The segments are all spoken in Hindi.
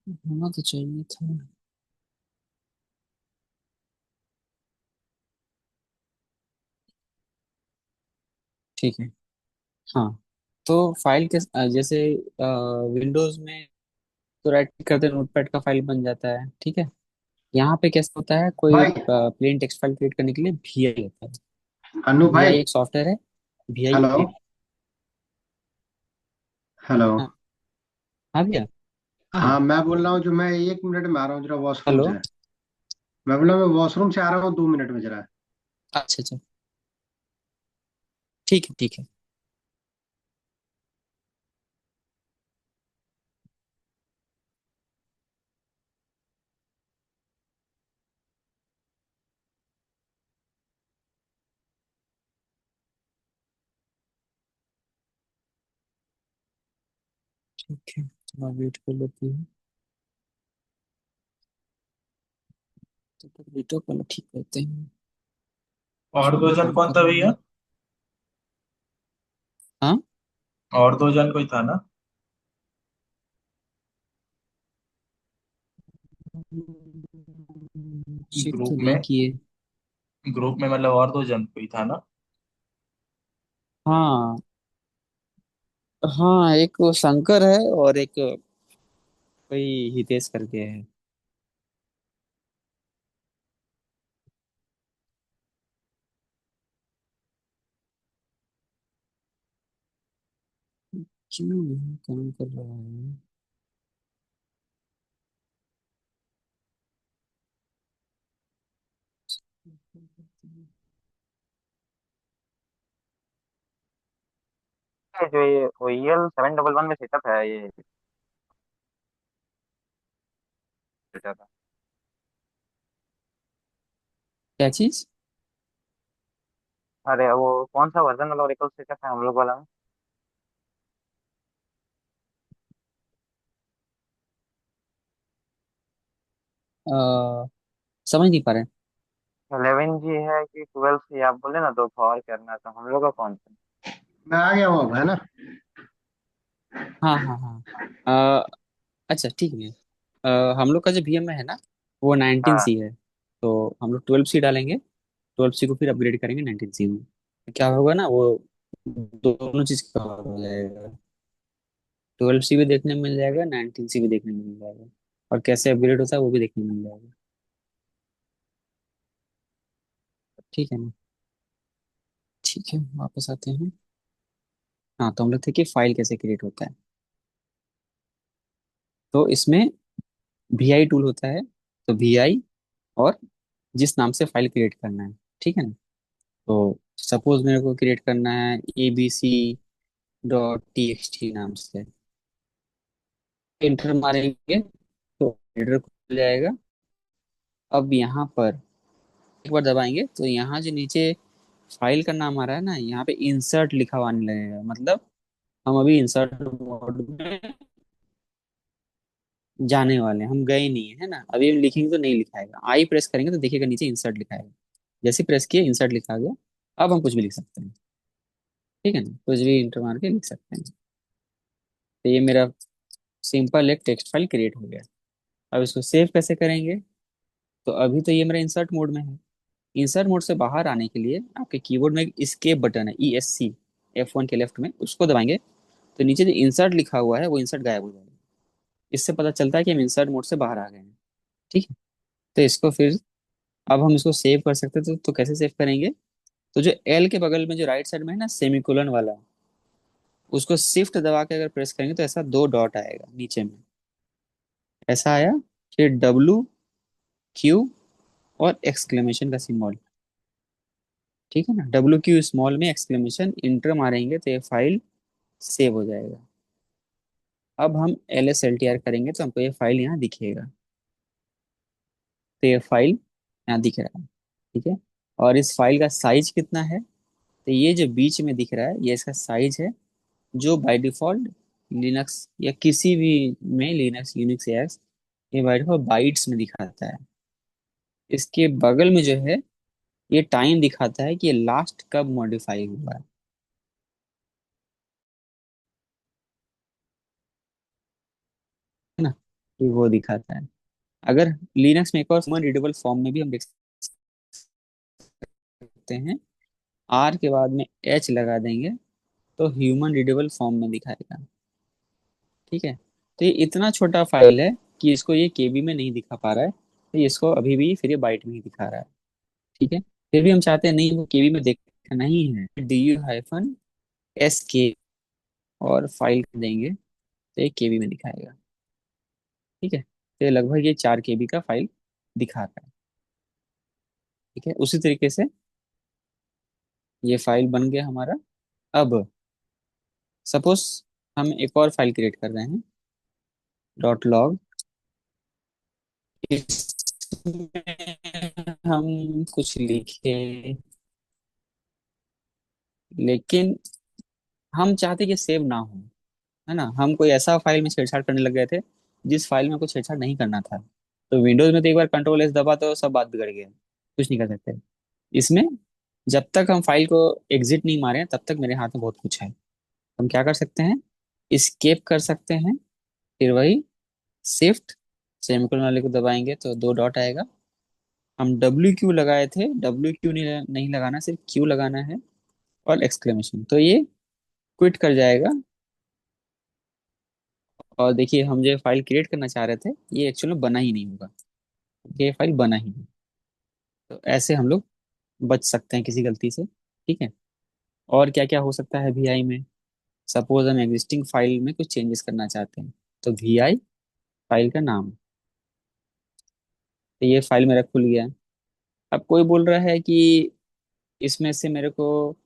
होना तो चाहिए था। ठीक है। हाँ, तो फाइल के जैसे विंडोज में तो राइट क्लिक करते नोटपैड का फाइल बन जाता है, ठीक है। यहाँ पे कैसा होता है, कोई भाई। प्लेन टेक्स्ट फाइल क्रिएट करने के लिए वीआई होता है। अनु भाई। वीआई एक सॉफ्टवेयर है। VI hello. एक। हेलो। हाँ। हाँ भैया। हाँ। हाँ, मैं बोल रहा हूँ जो मैं 1 मिनट में आ रहा हूँ जरा वॉशरूम हेलो। से। मैं बोला मैं वॉशरूम से आ रहा हूँ 2 मिनट में जरा। अच्छा अच्छा। ठीक है ठीक है। ठीक है, थोड़ा वेट कर लेती हूँ। तो फिर वीडियो कॉल ठीक करते हैं। और दो फोन जन काम कौन कर था रहा भैया? है। हाँ। और दो जन कोई था ना? चेक ग्रुप तो नहीं में। किए। ग्रुप में मतलब और दो जन कोई था ना? हाँ। हाँ, एक वो शंकर है और एक कोई हितेश करके है। क्यों नहीं काम कर रहा है। जो ये OEL 711 में सेटअप है ये बेटा था। क्या चीज। अरे वो कौन सा वर्जन वाला ओरेकल सेटअप है हम लोग वाला में? समझ नहीं पा रहे। 11G है कि 12C? आप बोले ना दो ठो और करना था हम लोग का कौन सा? मैं आ गया हूँ अब, है ना? हाँ हाँ हाँ। अच्छा ठीक है। हम लोग का जो बीएम में है ना, वो 19 हाँ। सी है। तो हम लोग 12 सी डालेंगे। 12 सी को फिर अपग्रेड करेंगे 19 सी में। क्या होगा ना, वो दोनों चीज कवर हो जाएगा। 12 सी भी देखने में मिल जाएगा, 19 सी भी देखने में मिल जाएगा। और कैसे अपग्रेड होता है वो भी देखने में मिल जाएगा। ठीक है ना। ठीक है, वापस आते हैं। हाँ, तो हम लोग थे कि फाइल कैसे क्रिएट होता है। तो इसमें वीआई टूल होता है। तो वीआई और जिस नाम से फाइल क्रिएट करना है, ठीक है ना। तो सपोज मेरे को क्रिएट करना है abc.txt नाम से। इंटर मारेंगे तो एडिटर खुल जाएगा। अब यहाँ पर एक बार दबाएंगे तो यहाँ जो नीचे फाइल का नाम आ रहा है ना, यहाँ पे इंसर्ट लिखा हुआ आने लगेगा। मतलब हम अभी इंसर्ट मोड में जाने वाले हैं, हम गए नहीं है ना। अभी हम लिखेंगे तो नहीं लिखाएगा, आई प्रेस करेंगे तो देखिएगा नीचे इंसर्ट लिखा है। जैसे प्रेस किए इंसर्ट लिखा गया। अब हम कुछ भी लिख सकते हैं। ठीक है ना, कुछ भी इंटर मार के लिख सकते हैं। तो ये मेरा सिंपल एक टेक्स्ट फाइल क्रिएट हो गया। अब इसको सेव कैसे करेंगे। तो अभी तो ये मेरा इंसर्ट मोड में है। इंसर्ट मोड से बाहर आने के लिए आपके कीबोर्ड में एक इस्केप बटन है, ESC, F1 के लेफ्ट में, उसको दबाएंगे। तो नीचे जो इंसर्ट लिखा हुआ है वो इंसर्ट गायब हो जाएगा। इससे पता चलता है कि हम इंसर्ट मोड से बाहर आ गए हैं। ठीक है। तो इसको फिर अब हम इसको सेव कर सकते थे, तो कैसे सेव करेंगे। तो जो एल के बगल में जो राइट साइड में है ना सेमीकोलन वाला, उसको शिफ्ट दबा के अगर प्रेस करेंगे तो ऐसा दो डॉट आएगा नीचे में। ऐसा आया। फिर WQ और एक्सक्लेमेशन का सिंबल। ठीक है ना, WQ स्मॉल में एक्सक्लेमेशन इंटर मारेंगे तो ये फाइल सेव हो जाएगा। अब हम LSLTR करेंगे तो हमको ये फाइल यहाँ दिखेगा। तो ये फाइल यहाँ दिख रहा है। ठीक है। और इस फाइल का साइज कितना है। तो ये जो बीच में दिख रहा है ये इसका साइज है, जो बाय डिफॉल्ट लिनक्स या किसी भी में, लिनक्स यूनिक्स एक्स, ये बाय डिफॉल्ट बाइट्स में दिखाता है। इसके बगल में जो है ये टाइम दिखाता है कि ये लास्ट कब मॉडिफाई हुआ है ना। कि वो दिखाता है। अगर लिनक्स में एक और ह्यूमन रीडेबल फॉर्म में भी हम देख सकते हैं, आर के बाद में एच लगा देंगे तो ह्यूमन रीडेबल फॉर्म में दिखाएगा। ठीक है, तो ये इतना छोटा फाइल है कि इसको ये केबी में नहीं दिखा पा रहा है, तो इसको अभी भी फिर ये बाइट में ही दिखा रहा है। ठीक है, फिर भी हम चाहते हैं नहीं वो केबी में देखना ही है, DU-SK और फाइल देंगे तो ये केबी में दिखाएगा। ठीक है, तो ये लगभग ये 4 केबी का फाइल दिखा रहा है। ठीक है, उसी तरीके से ये फाइल बन गया हमारा। अब सपोज हम एक और फाइल क्रिएट कर रहे हैं, .log। इसमें हम कुछ लिखे, लेकिन हम चाहते कि सेव ना हो, है ना। हम कोई ऐसा फाइल में छेड़छाड़ करने लग गए थे जिस फाइल में कुछ छेड़छाड़ नहीं करना था। तो विंडोज में तो एक बार कंट्रोल S दबा तो सब बात बिगड़ गया, कुछ नहीं कर सकते। इसमें जब तक हम फाइल को एग्जिट नहीं मारे तब तक मेरे हाथ में बहुत कुछ है। हम क्या कर सकते हैं, इस्केप कर सकते हैं, फिर वही शिफ्ट सेमीकोलन वाले को दबाएंगे तो 2 डॉट आएगा। हम WQ लगाए थे, WQ नहीं लगाना, सिर्फ Q लगाना है और एक्सक्लेमेशन, तो ये क्विट कर जाएगा। और देखिए हम जो फाइल क्रिएट करना चाह रहे थे ये एक्चुअली में बना ही नहीं होगा, ये फाइल बना ही नहीं। तो ऐसे हम लोग बच सकते हैं किसी गलती से। ठीक है, और क्या क्या हो सकता है VI में। सपोज हम एग्जिस्टिंग फाइल में कुछ चेंजेस करना चाहते हैं, तो VI फाइल का नाम, तो ये फाइल मेरा खुल गया। अब कोई बोल रहा है कि इसमें से मेरे को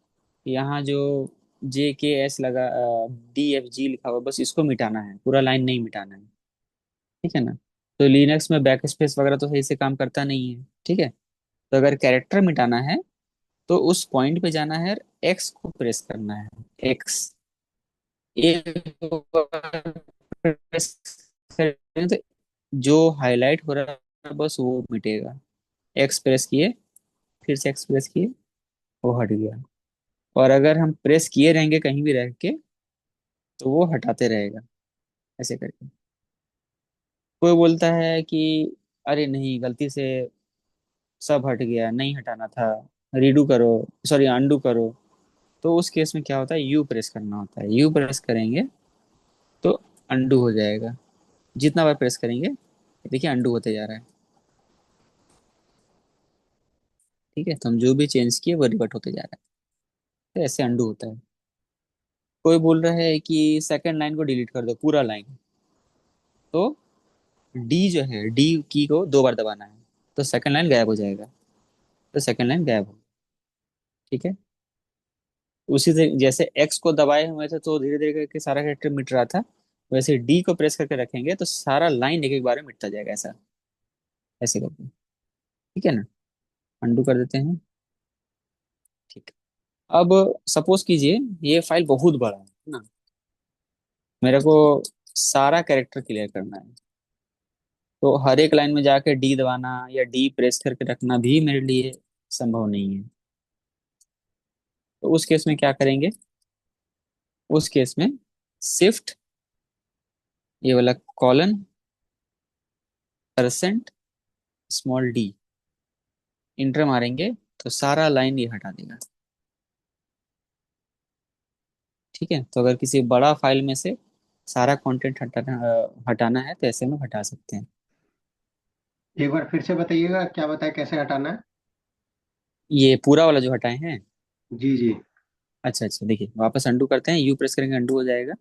यहाँ जो JKS लगा, DFG लिखा हुआ, बस इसको मिटाना है, पूरा लाइन नहीं मिटाना है। ठीक है ना, तो लिनक्स में बैक स्पेस वगैरह तो सही से काम करता नहीं है। ठीक है, तो अगर कैरेक्टर मिटाना है तो उस पॉइंट पे जाना है, एक्स को प्रेस करना है, एक्स। एक प्रेस करें तो जो हाईलाइट हो रहा है बस वो मिटेगा। एक्स प्रेस किए, फिर से एक्स प्रेस किए, वो हट गया। और अगर हम प्रेस किए रहेंगे कहीं भी रह के तो वो हटाते रहेगा, ऐसे करके। कोई बोलता है कि अरे नहीं गलती से सब हट गया, नहीं हटाना था, रीडू करो, सॉरी अंडू करो। तो उस केस में क्या होता है, यू प्रेस करना होता है। यू प्रेस करेंगे तो अंडू हो जाएगा। जितना बार प्रेस करेंगे देखिए अंडू होते जा रहा है। ठीक है, तो हम जो भी चेंज किए वो रिवर्ट होते जा रहा है, तो ऐसे अंडू होता है। कोई बोल रहा है कि सेकंड लाइन को डिलीट कर दो, पूरा लाइन। तो डी जो है, डी की को 2 बार दबाना है तो सेकंड लाइन गायब हो जाएगा, तो सेकंड लाइन गायब हो। ठीक है, उसी से जैसे एक्स को दबाए हुए थे तो धीरे धीरे करके सारा कैरेक्टर मिट रहा था, वैसे डी को प्रेस करके रखेंगे तो सारा लाइन एक एक बार में मिटता जाएगा, ऐसा, ऐसे करके। ठीक है ना, अंडू कर देते हैं। ठीक है, अब सपोज कीजिए ये फाइल बहुत बड़ा है ना, मेरे को सारा कैरेक्टर क्लियर करना है, तो हर एक लाइन में जाके डी दबाना या डी प्रेस करके रखना भी मेरे लिए संभव नहीं है। तो उस केस में क्या करेंगे, उस केस में शिफ्ट, ये वाला कॉलन, %डी, इंटर मारेंगे तो सारा लाइन ये हटा देगा। ठीक है, तो अगर किसी बड़ा फाइल में से सारा कंटेंट हटाना है तो ऐसे में हटा सकते हैं। एक बार फिर से बताइएगा, क्या बताए कैसे हटाना है? ये पूरा वाला जो हटाए हैं, जी जी। अच्छा अच्छा, देखिए वापस अंडू करते हैं, यू प्रेस करेंगे अंडू हो जाएगा।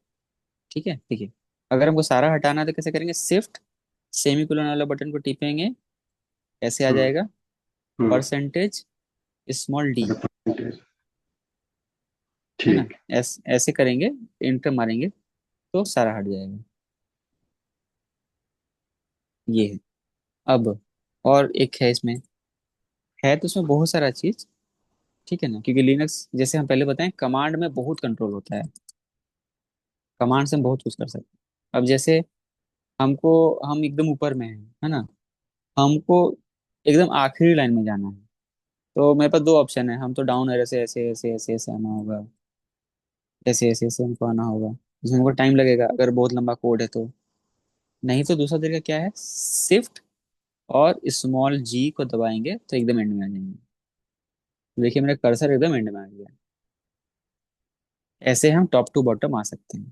ठीक है, देखिए अगर हमको सारा हटाना है तो कैसे करेंगे, शिफ्ट सेमीकोलन वाला बटन को टिपेंगे, ऐसे आ हम्म। जाएगा, हम्म। %डी, है ना। ठीक। ऐसे करेंगे, इंटर मारेंगे तो सारा हट जाएगा। ये है। अब और एक है इसमें, है तो इसमें बहुत सारा चीज। ठीक है ना, क्योंकि लिनक्स जैसे हम पहले बताएं कमांड में बहुत कंट्रोल होता है, कमांड से हम बहुत कुछ कर सकते हैं। अब जैसे हमको, हम एकदम ऊपर में है ना, हमको एकदम आखिरी लाइन में जाना है, तो मेरे पास 2 ऑप्शन है, हम तो डाउन एरो से ऐसे ऐसे ऐसे ऐसे आना होगा, ऐसे ऐसे ऐसे हमको आना होगा, जिसमें हमको टाइम लगेगा अगर बहुत लंबा कोड है तो। नहीं तो दूसरा तरीका क्या है, शिफ्ट और स्मॉल जी को दबाएंगे तो एकदम एंड में आ जाएंगे। तो देखिए मेरा कर्सर एकदम एंड में आ गया। ऐसे हम टॉप टू बॉटम आ सकते हैं।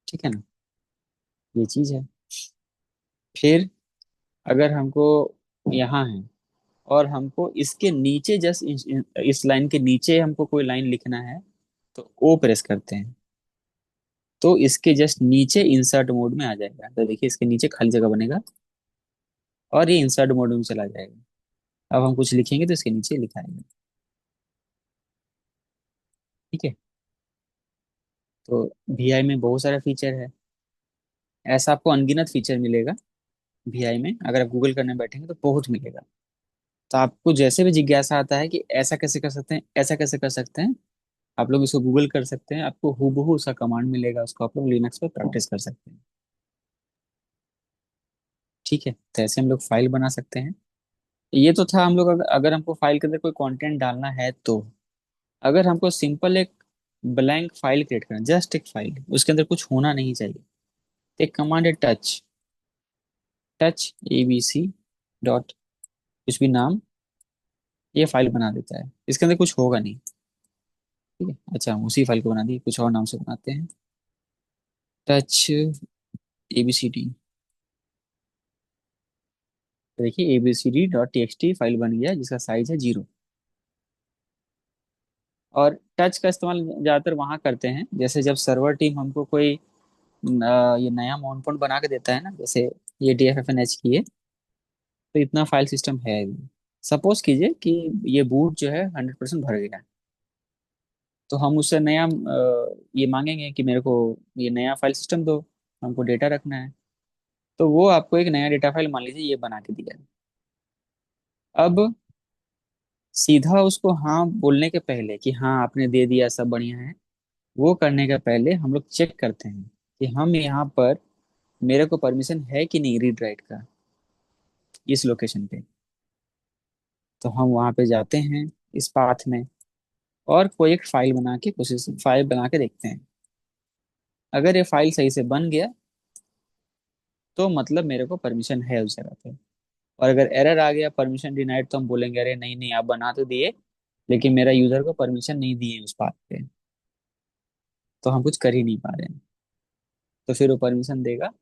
ठीक है ना, ये चीज है। फिर अगर हमको यहाँ है और हमको इसके नीचे जस्ट इस लाइन के नीचे हमको कोई लाइन लिखना है, तो ओ प्रेस करते हैं तो इसके जस्ट नीचे इंसर्ट मोड में आ जाएगा। तो देखिए इसके नीचे खाली जगह बनेगा और ये इंसर्ट मोड में चला जाएगा। अब हम कुछ लिखेंगे तो इसके नीचे लिखाएंगे। ठीक है। तो वीआई में बहुत सारा फीचर है। ऐसा आपको अनगिनत फीचर मिलेगा वीआई में, अगर आप गूगल करने बैठेंगे तो बहुत मिलेगा। तो आपको जैसे भी जिज्ञासा आता है कि ऐसा कैसे कर सकते हैं, ऐसा कैसे कर सकते हैं, आप लोग इसको गूगल कर सकते हैं, आपको हूबहू उसका कमांड मिलेगा, उसको आप लोग लिनक्स पे प्रैक्टिस कर सकते हैं। ठीक है, तो ऐसे हम लोग फाइल बना सकते हैं। ये तो था हम लोग अगर हमको फाइल के अंदर कोई कंटेंट डालना है तो। अगर हमको सिंपल एक ब्लैंक फाइल क्रिएट करना, जस्ट एक फाइल, उसके अंदर कुछ होना नहीं चाहिए, तो एक कमांड है टच। टच abc डॉट कुछ भी नाम, ये फाइल बना देता है, इसके अंदर कुछ होगा नहीं। ठीक है, अच्छा हम उसी फाइल को बना दिए, कुछ और नाम से बनाते हैं। Touch abcd। तो देखिए abcd.txt फाइल बन गया जिसका साइज है 0। और टच का इस्तेमाल ज़्यादातर वहाँ करते हैं जैसे जब सर्वर टीम हमको कोई ये नया माउंट पॉइंट बना के देता है ना, जैसे ये DFFNH की है, तो इतना फाइल सिस्टम है। सपोज कीजिए कि ये बूट जो है 100% भर गया है, तो हम उससे नया ये मांगेंगे कि मेरे को ये नया फाइल सिस्टम दो, हमको डेटा रखना है। तो वो आपको एक नया डेटा फाइल मान लीजिए ये बना के दिया है। अब सीधा उसको हाँ बोलने के पहले कि हाँ आपने दे दिया सब बढ़िया है, वो करने के पहले हम लोग चेक करते हैं कि हम यहाँ पर मेरे को परमिशन है कि नहीं रीड राइट का इस लोकेशन पे। तो हम वहाँ पे जाते हैं इस पाथ में और कोई एक फाइल बना के देखते हैं। अगर ये फाइल सही से बन गया तो मतलब मेरे को परमिशन है उस जगह पे। और अगर एरर आ गया परमिशन डिनाइड, तो हम बोलेंगे अरे नहीं नहीं आप बना तो दिए लेकिन मेरा यूजर को परमिशन नहीं दिए उस पाथ पे, तो हम कुछ कर ही नहीं पा रहे हैं। तो फिर वो परमिशन देगा,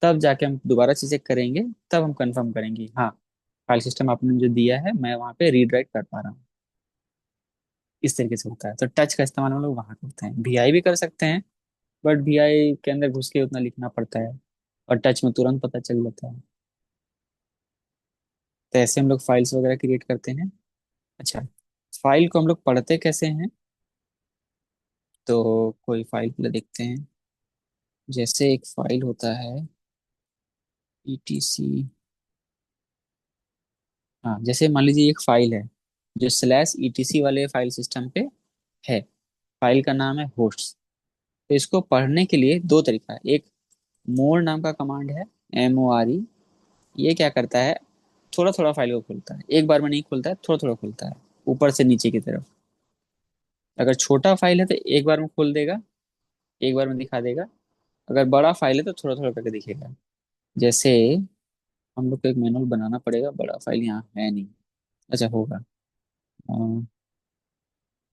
तब जाके हम दोबारा से चेक करेंगे, तब हम कंफर्म करेंगे हाँ फाइल सिस्टम आपने जो दिया है मैं वहाँ पे रीड राइट कर पा रहा हूँ। इस तरीके से होता है। तो टच का इस्तेमाल हम लोग वहाँ करते हैं, वीआई भी कर सकते हैं, बट वीआई के अंदर घुस के उतना लिखना पड़ता है और टच में तुरंत पता चल जाता है। तो ऐसे हम लोग फाइल्स वगैरह क्रिएट करते हैं। अच्छा, फाइल को हम लोग पढ़ते कैसे हैं, तो कोई फाइल पहले देखते हैं। जैसे एक फाइल होता है etc। हाँ, जैसे मान लीजिए एक फाइल है जो /etc वाले फाइल सिस्टम पे है, फाइल का नाम है होस्ट। तो इसको पढ़ने के लिए दो तरीका है। एक मोर नाम का कमांड है, MORE। ये क्या करता है, थोड़ा थोड़ा फाइल को खोलता है, एक बार में नहीं खोलता है, थोड़ा थोड़ा खोलता है ऊपर से नीचे की तरफ। अगर छोटा फाइल है तो एक बार में खोल देगा, एक बार में दिखा देगा। अगर बड़ा फाइल है तो थोड़ा थोड़ा करके दिखेगा। जैसे हम लोग को एक मैनुअल बनाना पड़ेगा, बड़ा फाइल यहाँ है नहीं। अच्छा होगा,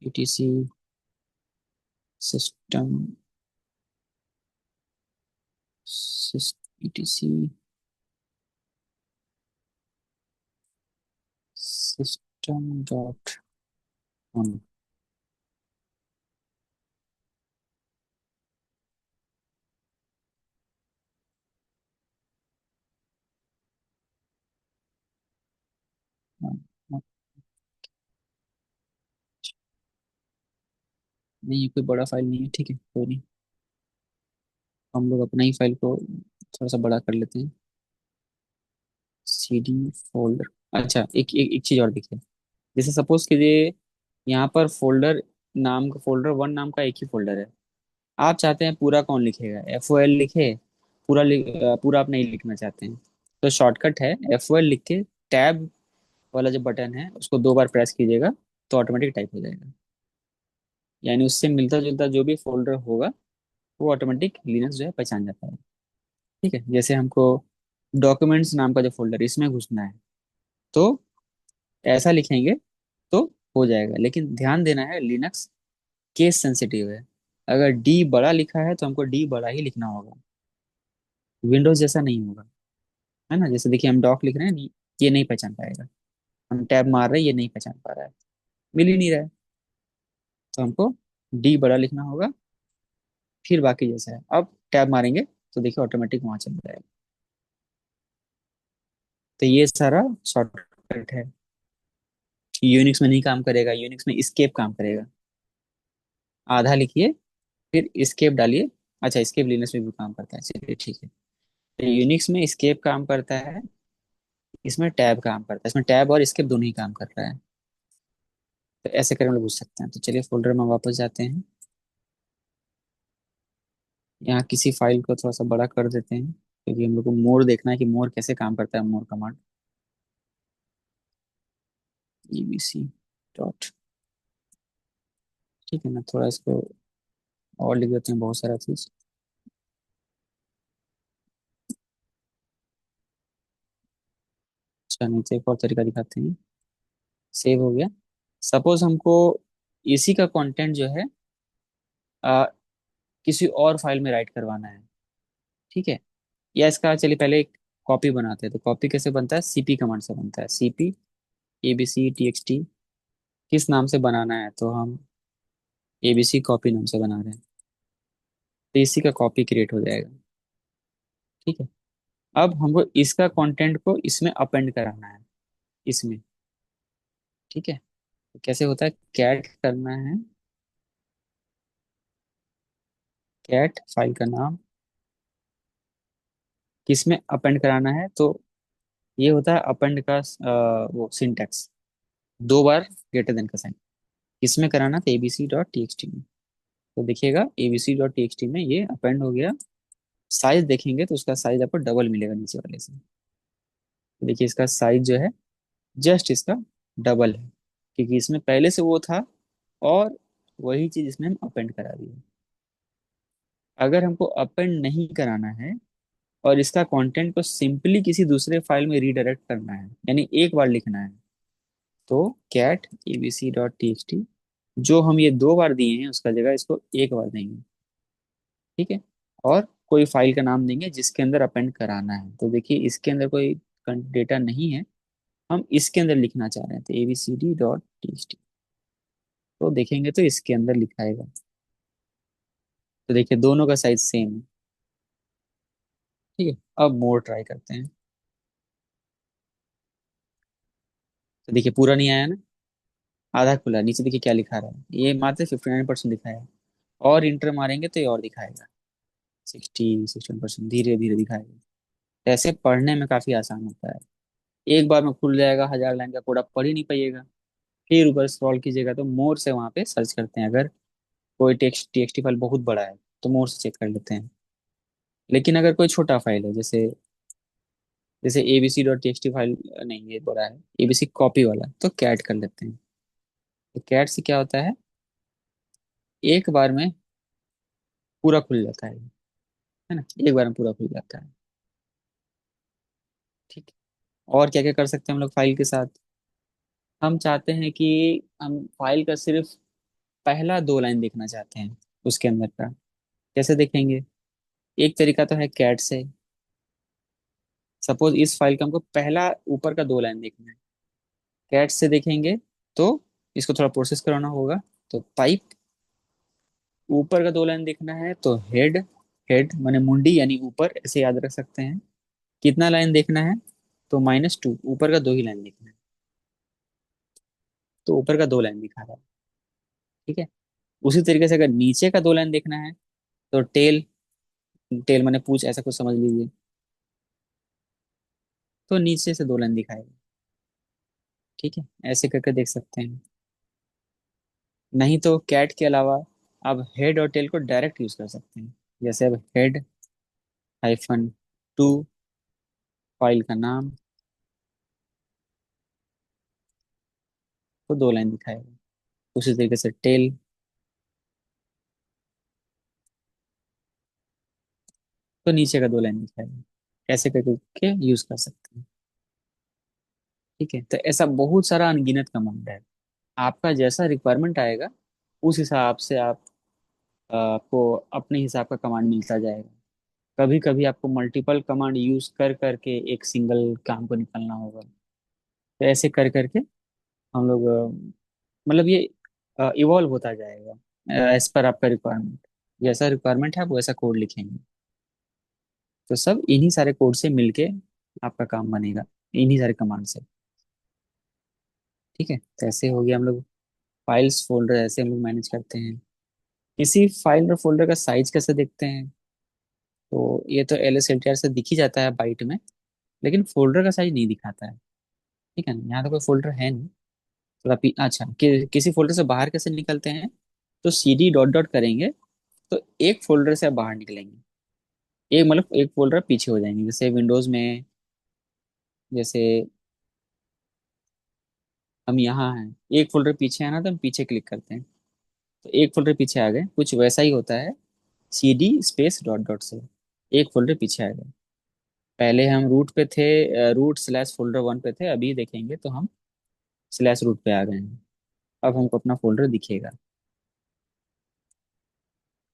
etc system etc system dot on. नहीं ये कोई बड़ा फाइल नहीं है, ठीक है कोई नहीं। हम लोग अपना ही फाइल को थोड़ा सा बड़ा कर लेते हैं। CD folder. अच्छा एक चीज और देखिए, जैसे सपोज कीजिए यहाँ पर फोल्डर नाम का फोल्डर 1 नाम का एक ही फोल्डर है। आप चाहते हैं पूरा कौन लिखेगा, FOL लिखे, पूरा आप नहीं लिखना चाहते हैं, तो शॉर्टकट है FOL लिख के टैब वाला जो बटन है उसको 2 बार प्रेस कीजिएगा तो ऑटोमेटिक टाइप हो जाएगा। यानी उससे मिलता जुलता जो भी फोल्डर होगा वो ऑटोमेटिक लिनक्स जो है पहचान जाता है। ठीक है, जैसे हमको डॉक्यूमेंट्स नाम का जो फोल्डर इसमें घुसना है, तो ऐसा लिखेंगे तो हो जाएगा। लेकिन ध्यान देना है, लिनक्स केस सेंसिटिव है। अगर डी बड़ा लिखा है तो हमको डी बड़ा ही लिखना होगा, विंडोज जैसा नहीं होगा। है ना, जैसे देखिए हम डॉक लिख रहे हैं, ये नहीं पहचान पाएगा। हम टैब मार रहे हैं, ये नहीं पहचान पा रहा है, मिल ही नहीं रहा है। तो हमको डी बड़ा लिखना होगा, फिर बाकी जैसा है। अब टैब मारेंगे तो देखिए ऑटोमेटिक वहां चल जाएगा। तो ये सारा शॉर्टकट है। यूनिक्स में नहीं काम करेगा, यूनिक्स में स्केप काम करेगा। आधा लिखिए, फिर स्केप डालिए। अच्छा, स्केप लिनक्स में भी काम करता है, चलिए ठीक है। तो यूनिक्स में स्केप काम करता है, इसमें टैब काम करता है। इसमें टैब और स्केप दोनों ही काम कर रहा है। तो ऐसे करके हम लोग पूछ सकते हैं। तो चलिए फोल्डर में वापस जाते हैं। यहाँ किसी फाइल को थोड़ा सा बड़ा कर देते हैं, क्योंकि हम लोग को मोर देखना है कि मोर कैसे काम करता है, मोर कमांड। ईबीसी डॉट, ठीक है ना, थोड़ा इसको और लिख देते हैं, बहुत सारा चीज। अच्छा, नीचे एक और तरीका दिखाते हैं। सेव हो गया। सपोज हमको इसी का कंटेंट जो है आ, किसी और फाइल में राइट करवाना है। ठीक है, या इसका चलिए पहले एक कॉपी बनाते हैं। तो कॉपी कैसे बनता है, सीपी कमांड से बनता है। सीपी एबीसी टीएक्सटी, किस नाम से बनाना है, तो हम एबीसी कॉपी नाम से बना रहे हैं। तो इसी का कॉपी क्रिएट हो जाएगा। ठीक है, अब हमको इसका कंटेंट को इसमें अपेंड कराना है, इसमें। ठीक है, तो कैसे होता है, कैट करना है, कैट फाइल का नाम, किसमें अपेंड कराना है। तो ये होता है अपेंड का वो सिंटैक्स, दो बार ग्रेटर देन का साइन। किसमें कराना था, एबीसी डॉट टीएक्सटी में। तो देखिएगा एबीसी डॉट टीएक्सटी में ये अपेंड हो गया। साइज देखेंगे तो उसका साइज आपको डबल मिलेगा नीचे वाले से। तो देखिए इसका साइज जो है जस्ट इसका डबल है, क्योंकि इसमें पहले से वो था, और वही चीज इसमें हम अपेंड करा दिए। अगर हमको अपेंड नहीं कराना है और इसका कंटेंट को सिंपली किसी दूसरे फाइल में रीडायरेक्ट करना है, यानी एक बार लिखना है, तो कैट एबीसी डॉट टी, जो हम ये दो बार दिए हैं उसका जगह इसको एक बार देंगे। ठीक है, और कोई फाइल का नाम देंगे जिसके अंदर अपेंड कराना है। तो देखिए इसके अंदर कोई डेटा नहीं है, हम इसके अंदर लिखना चाह रहे हैं, तो abcd.txt। तो देखेंगे तो इसके अंदर लिखाएगा। तो देखिए दोनों का साइज सेम है। ठीक है, अब मोर ट्राई करते हैं। तो देखिए पूरा नहीं आया ना, आधा खुला। नीचे देखिए क्या लिखा रहा है, ये मात्र 59% दिखाया। और इंटर मारेंगे तो ये और दिखाएगा, 60-61%, धीरे धीरे दिखाएगा। ऐसे पढ़ने में काफी आसान होता है। एक बार में खुल जाएगा, 1000 लाइन का कोड आप पढ़ ही नहीं पाइएगा। फिर ऊपर स्क्रॉल कीजिएगा तो मोर से वहां पे सर्च करते हैं। अगर कोई टेक्स्ट टीएक्सटी फाइल बहुत बड़ा है तो मोर से चेक कर लेते हैं। लेकिन अगर कोई छोटा फाइल है, जैसे जैसे एबीसी डॉट टीएक्सटी फाइल, नहीं ये बड़ा है, एबीसी कॉपी वाला, तो कैट कर लेते हैं। तो कैट से क्या होता है, एक बार में पूरा खुल जाता है ना, एक बार में पूरा खुल जाता है। ठीक है, और क्या क्या कर सकते हैं हम लोग फाइल के साथ। हम चाहते हैं कि हम फाइल का सिर्फ पहला 2 लाइन देखना चाहते हैं, उसके अंदर का कैसे देखेंगे। एक तरीका तो है कैट से। सपोज इस फाइल का हमको पहला ऊपर का 2 लाइन देखना है, कैट से देखेंगे तो इसको थोड़ा प्रोसेस कराना होगा। तो पाइप, ऊपर का 2 लाइन देखना है तो हेड, हेड माने मुंडी यानी ऊपर, ऐसे याद रख सकते हैं। कितना लाइन देखना है, तो -2, ऊपर का 2 ही लाइन देखना है। तो ऊपर का 2 लाइन दिखा रहा है। ठीक है, उसी तरीके से अगर नीचे का 2 लाइन देखना है, तो टेल, टेल माने पूछ, ऐसा कुछ समझ लीजिए। तो नीचे से 2 लाइन दिखाएगा। ठीक है, ऐसे करके देख सकते हैं। नहीं तो कैट के अलावा आप हेड और टेल को डायरेक्ट यूज कर सकते हैं। जैसे अब -2 फाइल का नाम, तो 2 लाइन दिखाएगा। उसी तरीके से टेल, तो नीचे का 2 लाइन दिखाएगा। ऐसे करके यूज कर सकते हैं। ठीक है, तो ऐसा बहुत सारा अनगिनत कमांड है। आपका जैसा रिक्वायरमेंट आएगा उस हिसाब से आपको अपने हिसाब का कमांड मिलता जाएगा। कभी कभी आपको मल्टीपल कमांड यूज कर करके एक सिंगल काम को निकालना होगा। तो ऐसे कर करके हम लोग मतलब ये इवॉल्व होता जाएगा एज पर आपका रिक्वायरमेंट। जैसा रिक्वायरमेंट है आप वैसा कोड लिखेंगे। तो सब इन्हीं सारे कोड से मिलके आपका काम बनेगा, इन्हीं सारे कमांड से। ठीक है, तो ऐसे हो गया हम लोग फाइल्स फोल्डर ऐसे हम लोग मैनेज करते हैं। किसी फाइल और फोल्डर का साइज कैसे देखते हैं? तो ये तो L S L T R से दिख ही जाता है बाइट में, लेकिन फोल्डर का साइज नहीं दिखाता है। ठीक है ना, यहाँ तो कोई फोल्डर है नहीं। थोड़ा अच्छा किसी फोल्डर से बाहर कैसे निकलते हैं? तो सी डी डॉट डॉट करेंगे तो एक फोल्डर से आप बाहर निकलेंगे। एक मतलब एक फोल्डर पीछे हो जाएंगे। जैसे विंडोज में, जैसे हम यहाँ हैं, एक फोल्डर पीछे आना तो हम पीछे क्लिक करते हैं, तो एक फोल्डर पीछे आ गए। कुछ वैसा ही होता है C D space dot dot से एक फोल्डर पीछे आ गए। पहले हम रूट पे थे, रूट स्लैश फोल्डर 1 पे थे, अभी देखेंगे तो हम स्लैश रूट पे आ गए हैं। अब हमको अपना फोल्डर दिखेगा,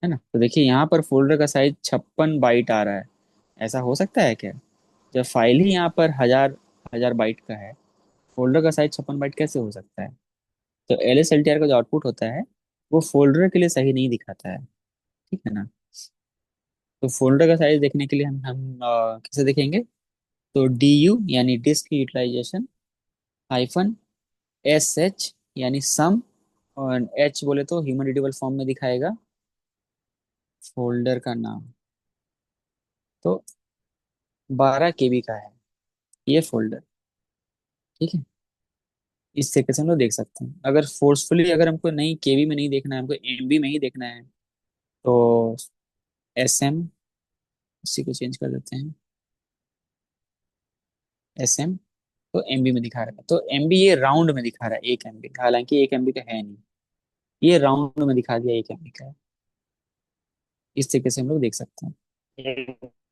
है ना। तो देखिए यहाँ पर फोल्डर का साइज 56 बाइट आ रहा है। ऐसा हो सकता है क्या? जब फाइल ही यहाँ पर हजार हजार बाइट का है, फोल्डर का साइज 56 बाइट कैसे हो सकता है? तो L S L T R का जो आउटपुट होता है वो फोल्डर के लिए सही नहीं दिखाता है। ठीक है ना। तो फोल्डर का साइज देखने के लिए हम कैसे देखेंगे? तो डी यू यानी disk utilisation hyphen S H यानी सम, और एच बोले तो ह्यूमन रीडेबल फॉर्म में दिखाएगा फोल्डर का नाम। तो 12 KB का है ये फोल्डर। ठीक है, इस तरीके से हम लोग देख सकते हैं। अगर फोर्सफुली अगर हमको नहीं केबी में नहीं देखना है, हमको एमबी में ही देखना है, तो एस एम, इसी को चेंज कर देते हैं एस एम। तो एमबी में दिखा रहा है, तो एमबी ये राउंड में दिखा रहा है 1 MB, हालांकि 1 MB का है नहीं। ये राउंड में दिखा दिया 1 MB का है। इस तरीके से हम लोग देख सकते हैं। ये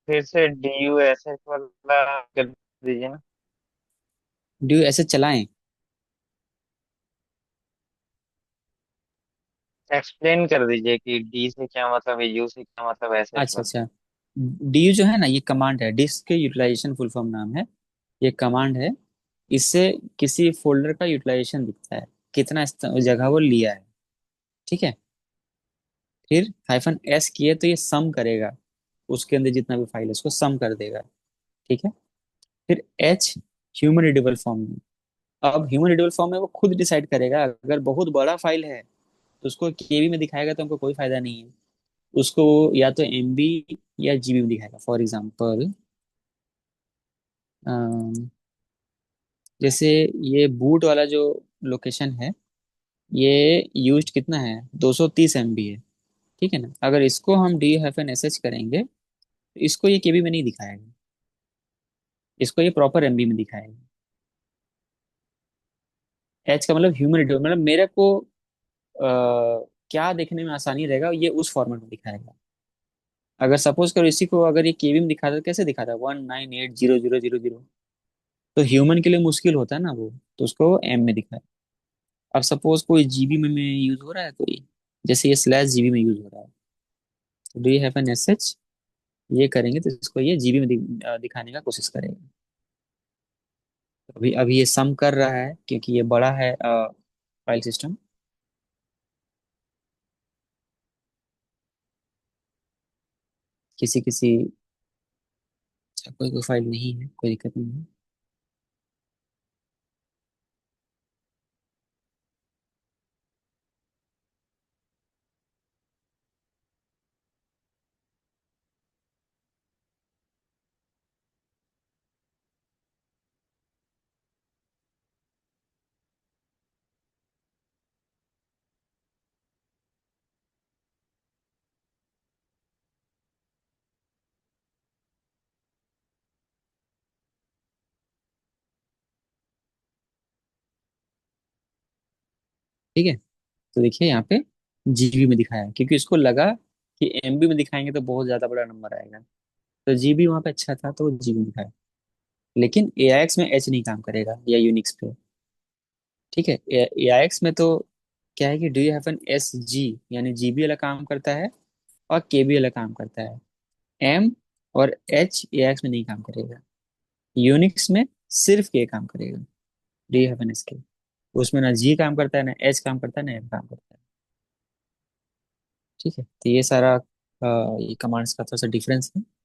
फिर से DUSS वाला कर दीजिए ना। ड्यू ऐसे चलाएं? एक्सप्लेन कर दीजिए कि डी से क्या मतलब है, यू से क्या मतलब, ऐसे अच्छा वाला। अच्छा, डी जो है ना ये कमांड है, डिस्क यूटिलाइजेशन फुल फॉर्म नाम है। ये कमांड है, इससे किसी फोल्डर का यूटिलाइजेशन दिखता है, कितना जगह वो लिया है। ठीक है, फिर हाइफन एस किए तो ये सम करेगा, उसके अंदर जितना भी फाइल है उसको सम कर देगा। ठीक है, फिर एच ह्यूमन रीडेबल फॉर्म में। अब ह्यूमन रीडेबल फॉर्म में वो खुद डिसाइड करेगा। अगर बहुत बड़ा फाइल है तो उसको केबी में दिखाएगा तो हमको कोई फायदा नहीं है। उसको या तो एमबी या जीबी में दिखाएगा। फॉर एग्जांपल जैसे ये बूट वाला जो लोकेशन है, ये यूज्ड कितना है, 230 MB है। ठीक है ना, अगर इसको हम डी हाइफन एस एच करेंगे तो इसको ये केबी में नहीं दिखाएगा, इसको ये प्रॉपर एमबी में दिखाएगा। एच का मतलब ह्यूमन रीडेबल, मतलब मेरे को क्या देखने में आसानी रहेगा ये उस फॉर्मेट में दिखाएगा। अगर सपोज करो इसी को अगर ये केबी में दिखाता तो कैसे दिखाता है 1980000। तो ह्यूमन के लिए मुश्किल होता है ना वो, तो उसको एम में दिखाए। अब सपोज कोई जीबी में यूज हो रहा है कोई, जैसे ये स्लैश जीबी में यूज हो रहा है, तो do you have an S H ये करेंगे तो इसको ये जीबी में दिखाने का कोशिश करेगा। अभी अभी ये सम कर रहा है क्योंकि ये बड़ा है फाइल सिस्टम। किसी किसी अच्छा, कोई कोई फाइल नहीं है, कोई दिक्कत नहीं है। ठीक है, तो देखिए यहाँ पे जीबी में दिखाया है, क्योंकि इसको लगा कि एमबी में दिखाएंगे तो बहुत ज्यादा बड़ा नंबर आएगा। तो जीबी वहाँ पे अच्छा था तो वो जीबी दिखाया। लेकिन एआईएक्स में एच नहीं काम करेगा या यूनिक्स पे। ठीक है, एआईएक्स में तो क्या है कि do you have an S G, यानी जीबी वाला काम करता है और केबी वाला काम करता है। एम और एच एआईएक्स में नहीं काम करेगा। यूनिक्स में सिर्फ के काम करेगा। Do you have an S के। उसमें ना जी काम करता है, ना एच काम करता है, ना एम काम करता है। ठीक है, तो ये सारा ये कमांड्स का थोड़ा सा डिफरेंस है। तो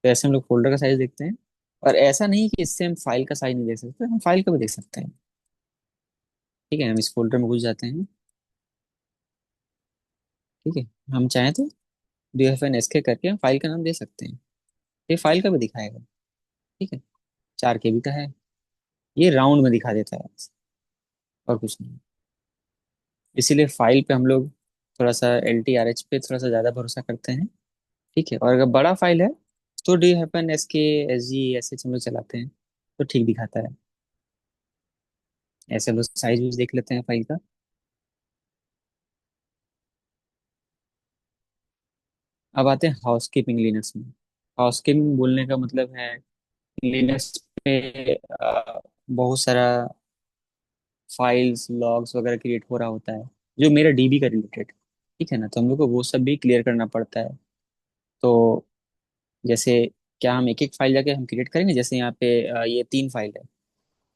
ऐसे हम लोग फोल्डर का साइज देखते हैं। और ऐसा नहीं कि इससे हम फाइल का साइज नहीं देख सकते, हम फाइल का भी देख सकते हैं। ठीक है, हम इस फोल्डर में घुस जाते हैं। ठीक है, हम चाहें तो डी एफ एन एस के करके हम फाइल का नाम दे सकते हैं। ये फाइल का भी दिखाएगा। ठीक है, 4 KB का है। ये राउंड में दिखा देता है, और कुछ नहीं। इसीलिए फाइल पे हम लोग थोड़ा सा LTRH पे थोड़ा सा ज़्यादा भरोसा करते हैं। ठीक है, और अगर बड़ा फाइल है तो डी एफ एन एस के, SG ऐसे हम लोग चलाते हैं, तो ठीक दिखाता है। ऐसे हम लोग साइज भी देख लेते हैं फाइल का। अब आते हैं हाउसकीपिंग लिनक्स में। हाउसकीपिंग बोलने का मतलब है लिनक्स पे बहुत सारा फाइल्स लॉग्स वगैरह क्रिएट हो रहा होता है, जो मेरा डीबी का रिलेटेड। ठीक है ना, तो हम लोग को वो सब भी क्लियर करना पड़ता है। तो जैसे क्या हम एक एक फाइल जाके हम क्रिएट करेंगे? जैसे यहाँ पे ये 3 फाइल है,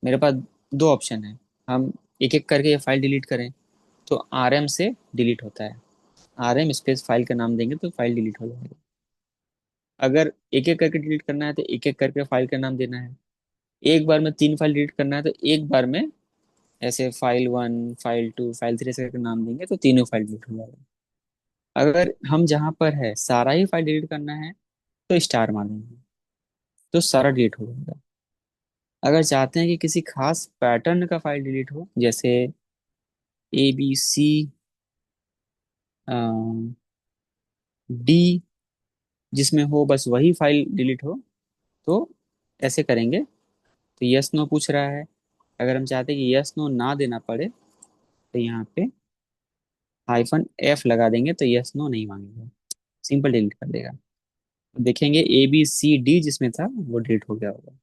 मेरे पास 2 ऑप्शन है। हम एक एक करके ये फाइल डिलीट करें तो RM से डिलीट होता है। RM स्पेस फाइल का नाम देंगे तो फाइल डिलीट हो जाएगा। अगर एक एक करके डिलीट करना है तो एक एक करके फाइल का नाम देना है। एक बार में 3 फाइल डिलीट करना है तो एक बार में ऐसे फाइल 1 फाइल 2 फाइल 3 ऐसे करके नाम देंगे तो तीनों फाइल डिलीट हो जाएगा। अगर हम जहाँ पर है सारा ही फाइल डिलीट करना है तो स्टार मार देंगे, तो सारा डिलीट हो जाएगा। अगर चाहते हैं कि किसी खास पैटर्न का फाइल डिलीट हो, जैसे ABC डी, जिसमें हो बस वही फाइल डिलीट हो, तो ऐसे करेंगे। तो यस नो पूछ रहा है। अगर हम चाहते हैं कि यस नो ना देना पड़े तो यहाँ पे -F लगा देंगे तो यस नो नहीं मांगेगा, सिंपल डिलीट कर देगा। देखेंगे ABCD जिसमें था वो डिलीट हो गया होगा।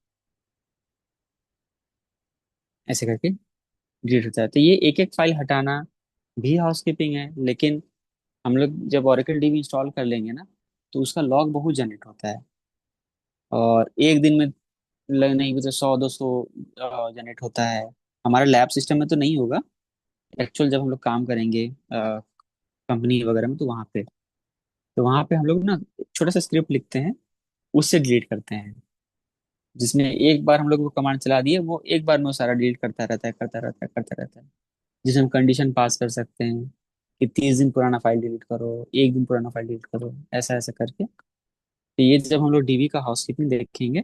ऐसे करके डिलीट होता है। तो ये एक एक फाइल हटाना भी हाउसकीपिंग है। लेकिन हम लोग जब Oracle DB इंस्टॉल कर लेंगे ना, तो उसका लॉग बहुत जनरेट होता है। और एक दिन में नहीं भी तो 100-200 जनरेट होता है। हमारे लैब सिस्टम में तो नहीं होगा, एक्चुअल जब हम लोग काम करेंगे कंपनी वगैरह में, तो वहाँ पे हम लोग ना एक छोटा सा स्क्रिप्ट लिखते हैं, उससे डिलीट करते हैं। जिसमें एक बार हम लोग वो कमांड चला दिए, वो एक बार में वो सारा डिलीट करता रहता है, करता रहता है, करता रहता है। जिसमें हम कंडीशन पास कर सकते हैं कि 30 दिन पुराना फाइल डिलीट करो, 1 दिन पुराना फाइल डिलीट करो, ऐसा ऐसा करके। तो ये जब हम लोग डीबी का हाउसकीपिंग देखेंगे,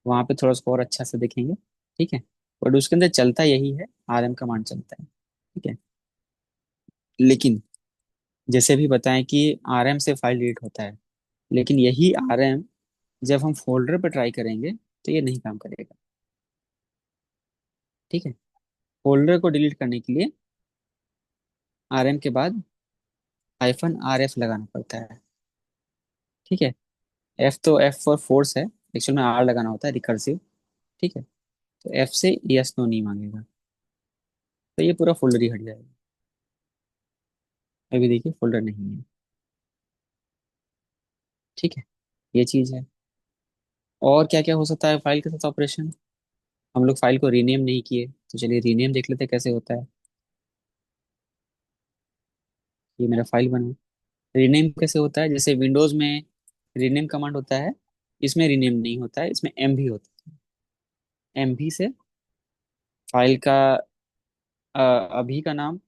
वहाँ पे थोड़ा सा और अच्छा से देखेंगे। ठीक है, बट उसके अंदर चलता यही है, RM कमांड चलता है। ठीक है, लेकिन जैसे भी बताएं कि RM से फाइल डिलीट होता है, लेकिन यही RM जब हम फोल्डर पर ट्राई करेंगे तो ये नहीं काम करेगा। ठीक है, फोल्डर को डिलीट करने के लिए RM के बाद -RF लगाना पड़ता है। ठीक है, F तो F फॉर फोर्स है, एक्चुअल में R लगाना होता है, रिकर्सिव। ठीक है, तो F से यस नो नहीं मांगेगा, तो ये पूरा फोल्डर ही हट जाएगा। अभी देखिए फोल्डर नहीं है। ठीक है, ये चीज है। और क्या क्या हो सकता है फाइल के साथ ऑपरेशन? हम लोग फाइल को रीनेम नहीं किए, तो चलिए रीनेम देख लेते हैं कैसे होता है। ये मेरा फाइल बना। रीनेम कैसे होता है? जैसे विंडोज में रीनेम कमांड होता है, इसमें रीनेम नहीं होता है, इसमें MV होता है। MV से फाइल का अभी का नाम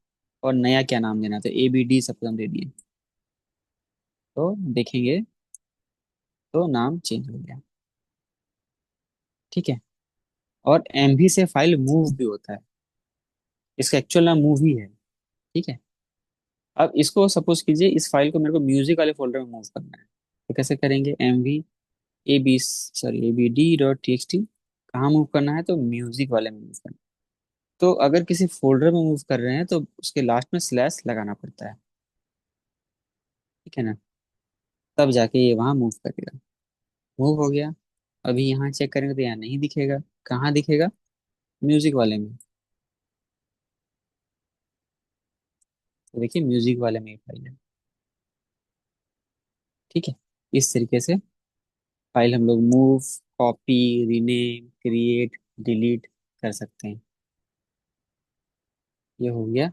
और नया क्या नाम देना, तो ABD सब हम दे दिए, तो देखेंगे तो नाम चेंज हो गया। ठीक है, और MV से फाइल मूव भी होता है, इसका एक्चुअल नाम मूव ही है। ठीक है, अब इसको सपोज कीजिए इस फाइल को मेरे को म्यूजिक वाले फोल्डर में मूव करना है, तो कैसे करेंगे? ABD.txt कहाँ मूव करना है? तो म्यूजिक वाले में मूव करना है। तो अगर किसी फोल्डर में मूव कर रहे हैं तो उसके लास्ट में स्लैश लगाना पड़ता है। ठीक है ना, तब जाके ये वहां मूव करेगा। मूव हो गया। अभी यहाँ चेक करेंगे तो यहाँ नहीं दिखेगा। कहाँ दिखेगा? म्यूजिक वाले में। तो देखिए म्यूजिक वाले में ही फाइल है। ठीक है। इस तरीके से फाइल हम लोग move, copy, rename, create, delete कर सकते हैं। ये हो गया।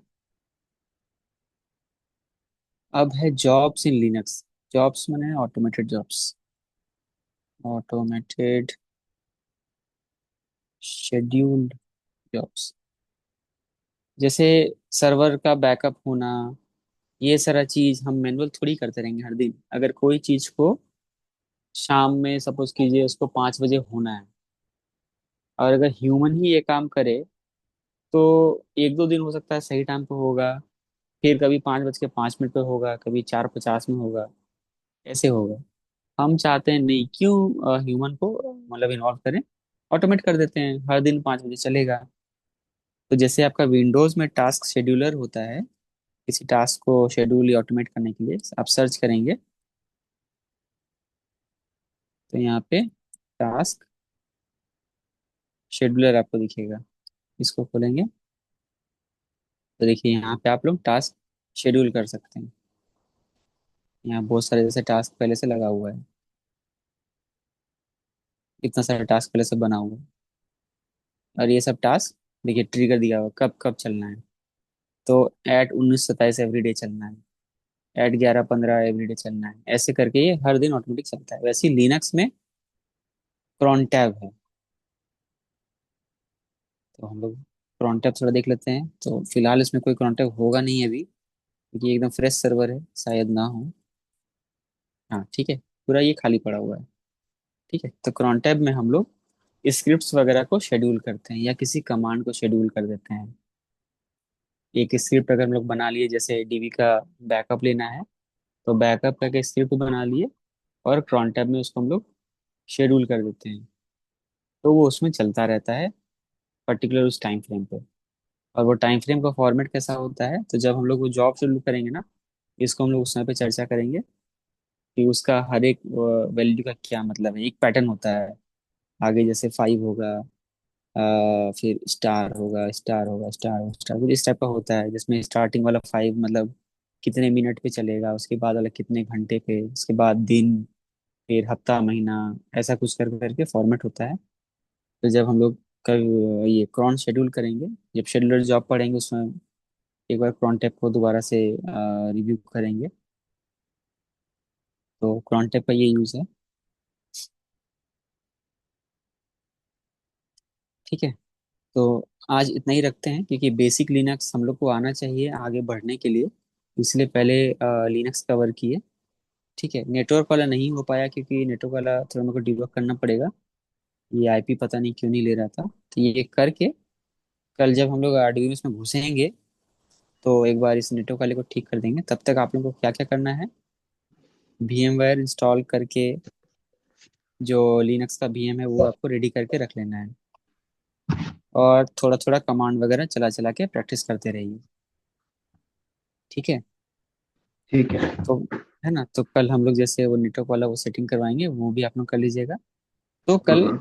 अब है जॉब्स इन लिनक्स। जॉब्स माने automated jobs. Automated scheduled jobs. जैसे सर्वर का बैकअप होना, ये सारा चीज हम मैनुअल थोड़ी करते रहेंगे हर दिन। अगर कोई चीज को शाम में सपोज कीजिए उसको 5 बजे होना है, और अगर ह्यूमन ही ये काम करे, तो 1-2 दिन हो सकता है सही टाइम पे होगा, फिर कभी 5:05 पे होगा, कभी 4:50 में होगा, ऐसे होगा। हम चाहते हैं नहीं, क्यों ह्यूमन को मतलब इन्वॉल्व करें, ऑटोमेट कर देते हैं, हर दिन 5 बजे चलेगा। तो जैसे आपका विंडोज में टास्क शेड्यूलर होता है, किसी टास्क को शेड्यूल या ऑटोमेट करने के लिए आप सर्च करेंगे तो यहाँ पे टास्क शेड्यूलर आपको दिखेगा। इसको खोलेंगे तो देखिए यहाँ पे आप लोग टास्क शेड्यूल कर सकते हैं। यहाँ बहुत सारे जैसे टास्क पहले से लगा हुआ है, इतना सारा टास्क पहले से बना हुआ है। और ये सब टास्क देखिए ट्रिगर दिया हुआ कब कब चलना है। तो @19:27 एवरीडे चलना है, @11:15 एवरीडे चलना है, ऐसे करके ये हर दिन ऑटोमेटिक चलता है। वैसे ही लिनक्स में क्रॉन टैब है। तो हम लोग क्रॉन टैब थोड़ा देख लेते हैं। तो फिलहाल इसमें कोई क्रॉन टैब होगा नहीं अभी, क्योंकि एकदम फ्रेश सर्वर है, शायद ना हो। हाँ ठीक है, पूरा ये खाली पड़ा हुआ है। ठीक है, तो क्रॉन टैब में हम लोग स्क्रिप्ट्स वगैरह को शेड्यूल करते हैं या किसी कमांड को शेड्यूल कर देते हैं। एक स्क्रिप्ट अगर हम लोग बना लिए, जैसे डीबी का बैकअप लेना है, तो बैकअप करके स्क्रिप्ट बना लिए और क्रॉन टैब में उसको हम लोग शेड्यूल कर देते हैं। तो वो उसमें चलता रहता है पर्टिकुलर उस टाइम फ्रेम पे। और वो टाइम फ्रेम का फॉर्मेट कैसा होता है, तो जब हम लोग वो जॉब शेड्यूल करेंगे ना, इसको हम लोग उस समय पे चर्चा करेंगे कि उसका हर एक वैल्यू का क्या मतलब है। एक पैटर्न होता है, आगे जैसे 5 होगा, फिर स्टार होगा, स्टार होगा, स्टार होगा, स्टार, कुछ इस टाइप का होता है, जिसमें स्टार्टिंग वाला 5 मतलब कितने मिनट पे चलेगा, उसके बाद वाला कितने घंटे पे, उसके बाद दिन, फिर हफ्ता, महीना, ऐसा कुछ कर करके फॉर्मेट होता है। तो जब हम लोग कल ये क्रॉन शेड्यूल करेंगे, जब शेड्यूलर जॉब पढ़ेंगे उसमें एक बार क्रॉन टैब को दोबारा से रिव्यू करेंगे। तो क्रॉन टैब का ये यूज़ है। ठीक है, तो आज इतना ही रखते हैं, क्योंकि बेसिक लिनक्स हम लोग को आना चाहिए आगे बढ़ने के लिए, इसलिए पहले लिनक्स कवर किए। ठीक है, नेटवर्क वाला नहीं हो पाया क्योंकि नेटवर्क वाला थोड़ा मेरे को डिबग करना पड़ेगा। ये आईपी पता नहीं क्यों नहीं ले रहा था, तो ये करके कल जब हम लोग आरडीबी में इसमें घुसेंगे तो एक बार इस नेटवर्क वाले को ठीक कर देंगे। तब तक आप लोगों को क्या क्या करना है, VMware इंस्टॉल करके जो लिनक्स का VM है वो आपको रेडी करके रख लेना है, और थोड़ा थोड़ा कमांड वगैरह चला चला के प्रैक्टिस करते रहिए। ठीक है, ठीक है। तो है ना, तो कल हम लोग जैसे वो नेटवर्क वाला वो सेटिंग करवाएंगे, वो भी आप लोग कर लीजिएगा। तो कल हम्म।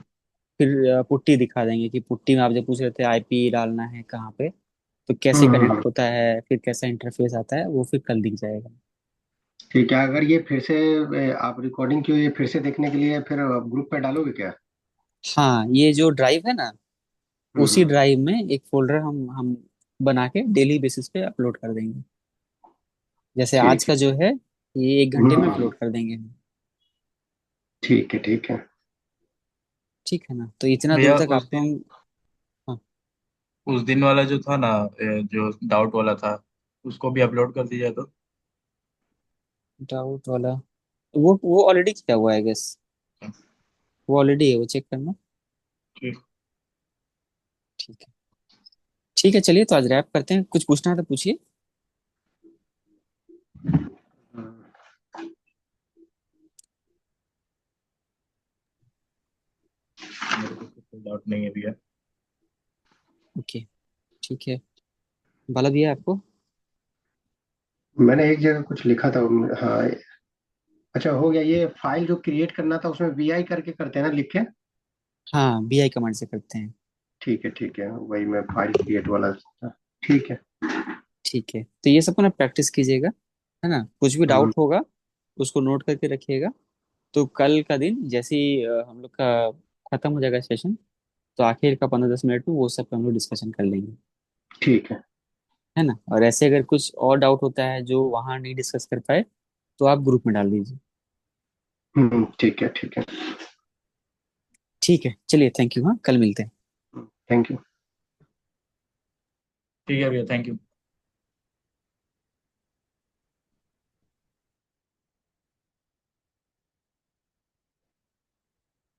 फिर पुट्टी दिखा देंगे कि पुट्टी में आप जब पूछ रहे थे आईपी डालना है कहाँ पे, तो कैसे हम्म। कनेक्ट होता है, फिर कैसा इंटरफेस आता है, वो फिर कल दिख जाएगा। ठीक है, अगर ये फिर से आप रिकॉर्डिंग की हुई ये फिर से देखने के लिए फिर ग्रुप पे डालोगे क्या? हाँ, ये जो ड्राइव है ना, उसी हम्म। ड्राइव में एक फोल्डर हम बना के डेली बेसिस पे अपलोड कर देंगे। जैसे आज ठीक का है। जो है, ये 1 घंटे में हम्म। अपलोड कर देंगे हम। ठीक है, ठीक है। ठीक है ना, तो इतना दूर भैया तक आप लोग। हाँ, उस दिन वाला जो था ना, जो डाउट वाला था, उसको भी अपलोड कर दिया तो। डाउट वाला वो ऑलरेडी किया हुआ है गेस। वो ऑलरेडी है, वो चेक करना। ठीक। ठीक है। ठीक है, चलिए तो आज रैप करते हैं। कुछ पूछना है तो पूछिए। हम्म। मेरे को कोई डाउट नहीं है भैया। ओके, ठीक है। बाला दिया आपको। मैंने एक जगह कुछ लिखा था। हाँ, अच्छा हो गया, ये फाइल जो क्रिएट करना था उसमें वी आई करके करते हैं ना, लिख के? हाँ, BI कमांड से करते हैं। ठीक है, वही मैं फाइल क्रिएट वाला था। ठीक है। ठीक है, तो ये सबको ना प्रैक्टिस कीजिएगा, है ना। कुछ भी हम्म। डाउट होगा उसको नोट करके रखिएगा। तो कल का दिन जैसे ही हम लोग का खत्म हो जाएगा सेशन, तो आखिर का 15-10 मिनट में वो सब पे हम लोग डिस्कशन कर लेंगे, ठीक है। है ना। और ऐसे अगर कुछ और डाउट होता है जो वहाँ नहीं डिस्कस कर पाए, तो आप ग्रुप में डाल दीजिए। ठीक है, ठीक है। ठीक है, चलिए, थैंक यू, हाँ, कल मिलते हैं। Thank you. ठीक है भैया, थैंक यू।